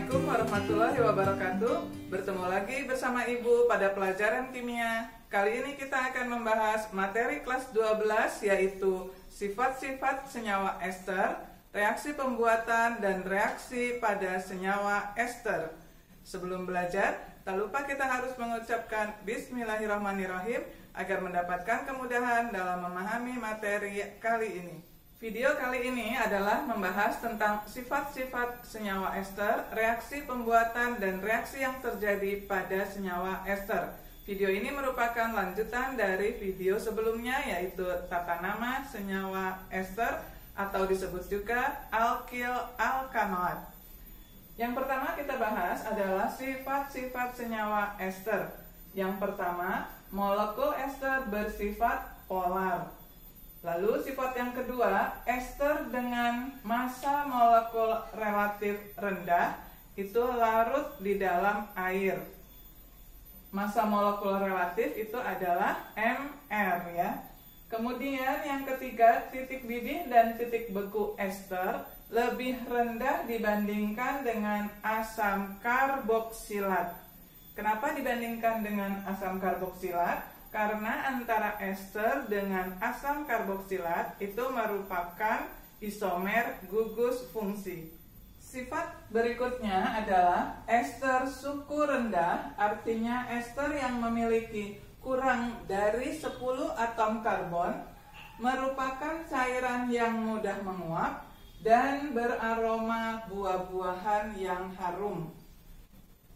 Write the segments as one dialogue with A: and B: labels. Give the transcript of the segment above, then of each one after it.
A: Assalamualaikum warahmatullahi wabarakatuh. Bertemu lagi bersama Ibu pada pelajaran kimia. Kali ini kita akan membahas materi kelas 12, yaitu sifat-sifat senyawa ester, reaksi pembuatan dan reaksi pada senyawa ester. Sebelum belajar, tak lupa kita harus mengucapkan Bismillahirrahmanirrahim agar mendapatkan kemudahan dalam memahami materi kali ini. Video kali ini adalah membahas tentang sifat-sifat senyawa ester, reaksi pembuatan, dan reaksi yang terjadi pada senyawa ester. Video ini merupakan lanjutan dari video sebelumnya, yaitu tata nama senyawa ester atau disebut juga alkil alkanoat. Yang pertama kita bahas adalah sifat-sifat senyawa ester. Yang pertama, molekul ester bersifat polar. Lalu sifat yang kedua, ester dengan massa molekul relatif rendah itu larut di dalam air. Massa molekul relatif itu adalah Mr ya. Kemudian yang ketiga, titik didih dan titik beku ester lebih rendah dibandingkan dengan asam karboksilat. Kenapa dibandingkan dengan asam karboksilat? Karena antara ester dengan asam karboksilat itu merupakan isomer gugus fungsi. Sifat berikutnya adalah ester suku rendah, artinya ester yang memiliki kurang dari 10 atom karbon, merupakan cairan yang mudah menguap dan beraroma buah-buahan yang harum.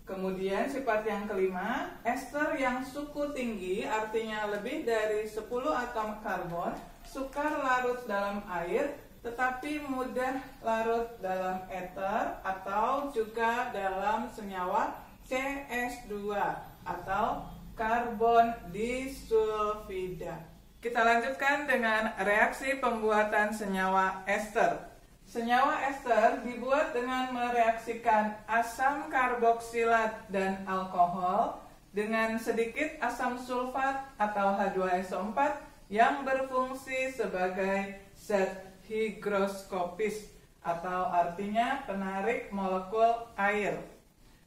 A: Kemudian sifat yang kelima, ester yang suku tinggi, artinya lebih dari 10 atom karbon, sukar larut dalam air, tetapi mudah larut dalam ether atau juga dalam senyawa CS2 atau karbon disulfida. Kita lanjutkan dengan reaksi pembuatan senyawa ester. Senyawa ester dibuat dengan mereaksikan asam karboksilat dan alkohol dengan sedikit asam sulfat atau H2SO4 yang berfungsi sebagai zat higroskopis atau artinya penarik molekul air.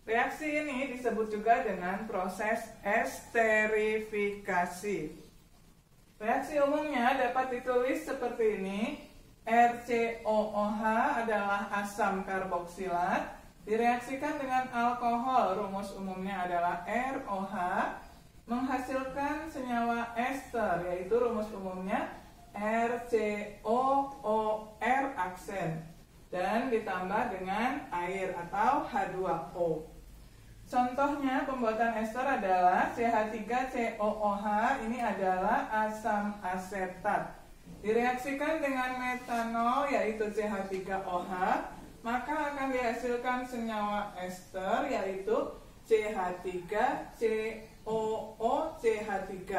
A: Reaksi ini disebut juga dengan proses esterifikasi. Reaksi umumnya dapat ditulis seperti ini. RCOOH adalah asam karboksilat, direaksikan dengan alkohol, rumus umumnya adalah ROH, menghasilkan senyawa ester, yaitu rumus umumnya RCOOR aksen, dan ditambah dengan air atau H2O. Contohnya pembuatan ester adalah CH3COOH, ini adalah asam asetat. Direaksikan dengan metanol yaitu CH3OH, maka akan dihasilkan senyawa ester yaitu CH3COOCH3.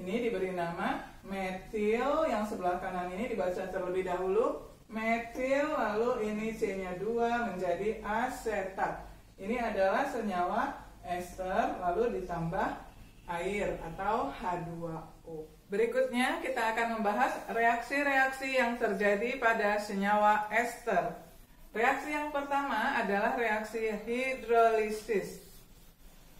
A: Ini diberi nama metil, yang sebelah kanan ini dibaca terlebih dahulu metil, lalu ini C-nya 2 menjadi asetat. Ini adalah senyawa ester lalu ditambah air atau H2O. Berikutnya kita akan membahas reaksi-reaksi yang terjadi pada senyawa ester. Reaksi yang pertama adalah reaksi hidrolisis.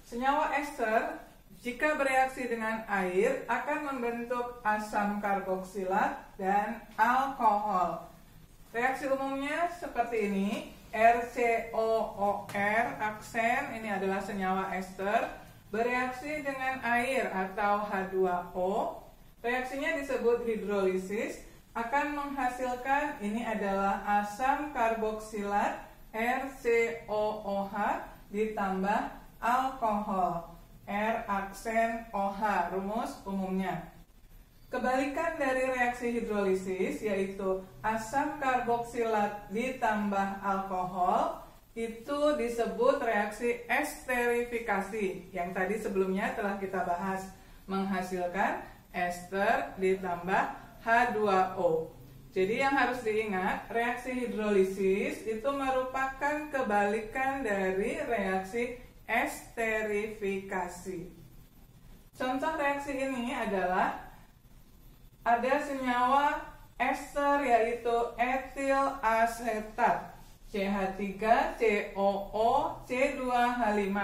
A: Senyawa ester jika bereaksi dengan air akan membentuk asam karboksilat dan alkohol. Reaksi umumnya seperti ini. RCOOR aksen, ini adalah senyawa ester, bereaksi dengan air atau H2O. Reaksinya disebut hidrolisis, akan menghasilkan ini adalah asam karboksilat RCOOH ditambah alkohol R aksen OH, rumus umumnya. Kebalikan dari reaksi hidrolisis yaitu asam karboksilat ditambah alkohol itu disebut reaksi esterifikasi, yang tadi sebelumnya telah kita bahas, menghasilkan ester ditambah H2O. Jadi yang harus diingat, reaksi hidrolisis itu merupakan kebalikan dari reaksi esterifikasi. Contoh reaksi ini adalah ada senyawa ester yaitu etil asetat. CH3COO C2H5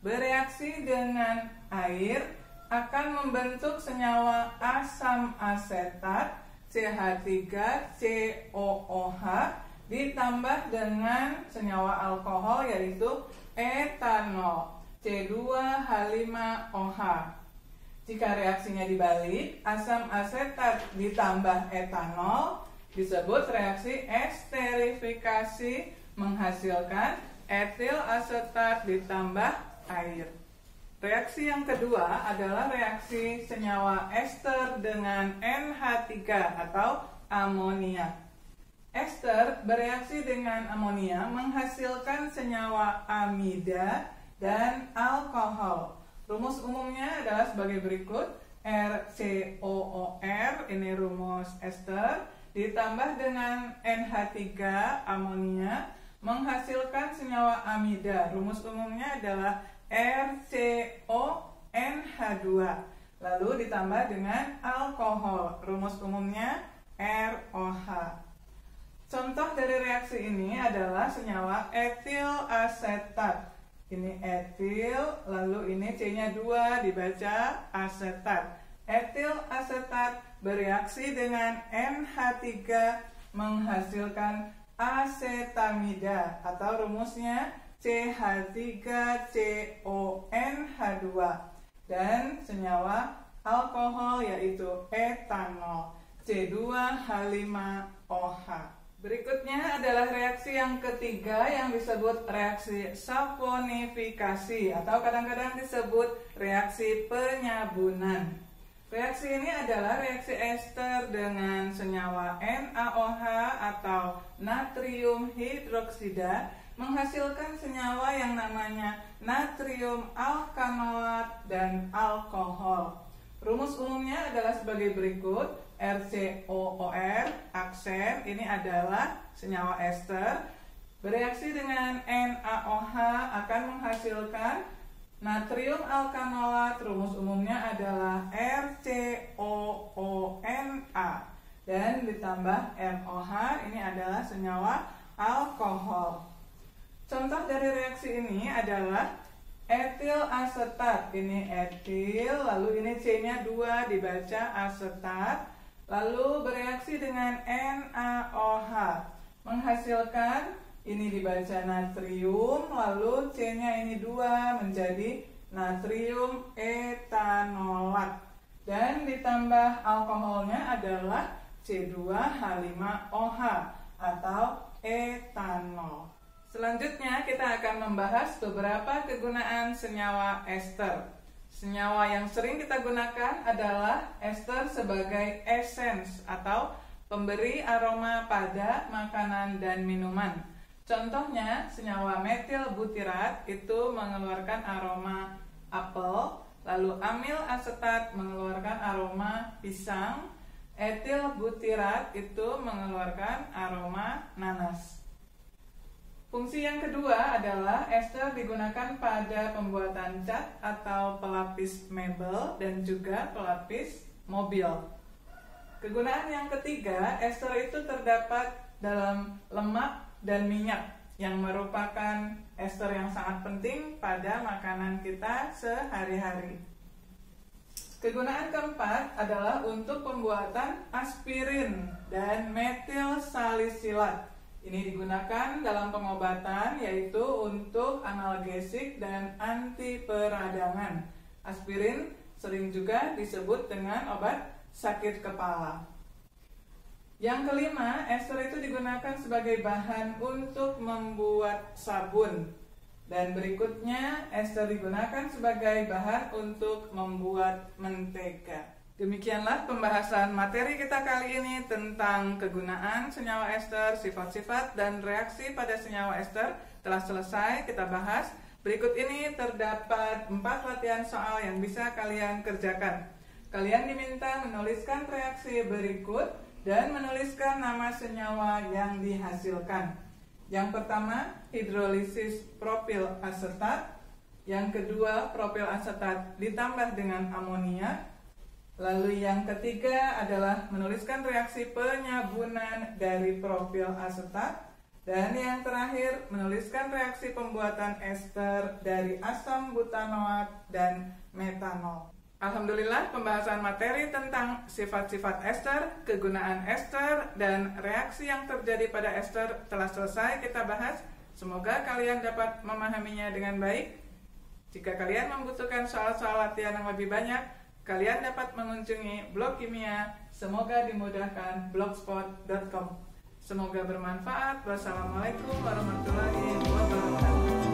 A: bereaksi dengan air akan membentuk senyawa asam asetat CH3COOH ditambah dengan senyawa alkohol yaitu etanol C2H5OH. Jika reaksinya dibalik, asam asetat ditambah etanol disebut reaksi esterifikasi menghasilkan etil asetat ditambah air. Reaksi yang kedua adalah reaksi senyawa ester dengan NH3 atau amonia. Ester bereaksi dengan amonia menghasilkan senyawa amida dan alkohol. Rumus umumnya adalah sebagai berikut: RCOOR, ini rumus ester, ditambah dengan NH3 amonia menghasilkan senyawa amida. Rumus umumnya adalah RCONH2 lalu ditambah dengan alkohol. Rumus umumnya ROH. Contoh dari reaksi ini adalah senyawa etil asetat. Ini etil, lalu ini C-nya 2 dibaca asetat. Etil asetat bereaksi dengan NH3 menghasilkan asetamida atau rumusnya CH3CONH2 dan senyawa alkohol yaitu etanol C2H5OH. Berikutnya adalah reaksi yang ketiga yang disebut reaksi saponifikasi atau kadang-kadang disebut reaksi penyabunan. Reaksi ini adalah reaksi ester dengan senyawa NaOH atau natrium hidroksida menghasilkan senyawa yang namanya natrium alkanoat dan alkohol. Rumus umumnya adalah sebagai berikut: RCOOR, aksen, ini adalah senyawa ester, bereaksi dengan NaOH akan menghasilkan natrium alkanoat. Rumus umumnya adalah RCOONA dan ditambah NOH, ini adalah senyawa alkohol. Contoh dari reaksi ini adalah etil asetat. Ini etil, lalu ini C-nya 2 dibaca asetat, lalu bereaksi dengan NaOH menghasilkan, ini dibaca natrium, lalu C-nya ini 2 menjadi natrium etanolat dan ditambah alkoholnya adalah C2H5OH atau etanol. Selanjutnya kita akan membahas beberapa kegunaan senyawa ester. Senyawa yang sering kita gunakan adalah ester sebagai essence atau pemberi aroma pada makanan dan minuman. Contohnya senyawa metil butirat itu mengeluarkan aroma apel, lalu amil asetat mengeluarkan aroma pisang, etil butirat itu mengeluarkan aroma nanas. Fungsi yang kedua adalah ester digunakan pada pembuatan cat atau pelapis mebel dan juga pelapis mobil. Kegunaan yang ketiga, ester itu terdapat dalam lemak dan minyak yang merupakan ester yang sangat penting pada makanan kita sehari-hari. Kegunaan keempat adalah untuk pembuatan aspirin dan metil salisilat. Ini digunakan dalam pengobatan yaitu untuk analgesik dan anti peradangan. Aspirin sering juga disebut dengan obat sakit kepala. Yang kelima, ester itu digunakan sebagai bahan untuk membuat sabun. Dan berikutnya, ester digunakan sebagai bahan untuk membuat mentega. Demikianlah pembahasan materi kita kali ini tentang kegunaan senyawa ester, sifat-sifat, dan reaksi pada senyawa ester telah selesai kita bahas. Berikut ini terdapat 4 latihan soal yang bisa kalian kerjakan. Kalian diminta menuliskan reaksi berikut dan menuliskan nama senyawa yang dihasilkan. Yang pertama, hidrolisis propil asetat. Yang kedua, propil asetat ditambah dengan amonia. Lalu yang ketiga adalah menuliskan reaksi penyabunan dari propil asetat. Dan yang terakhir, menuliskan reaksi pembuatan ester dari asam butanoat dan metanol. Alhamdulillah, pembahasan materi tentang sifat-sifat ester, kegunaan ester, dan reaksi yang terjadi pada ester telah selesai kita bahas. Semoga kalian dapat memahaminya dengan baik. Jika kalian membutuhkan soal-soal latihan yang lebih banyak, kalian dapat mengunjungi blog kimia. Semoga dimudahkan blogspot.com. Semoga bermanfaat. Wassalamualaikum warahmatullahi wabarakatuh.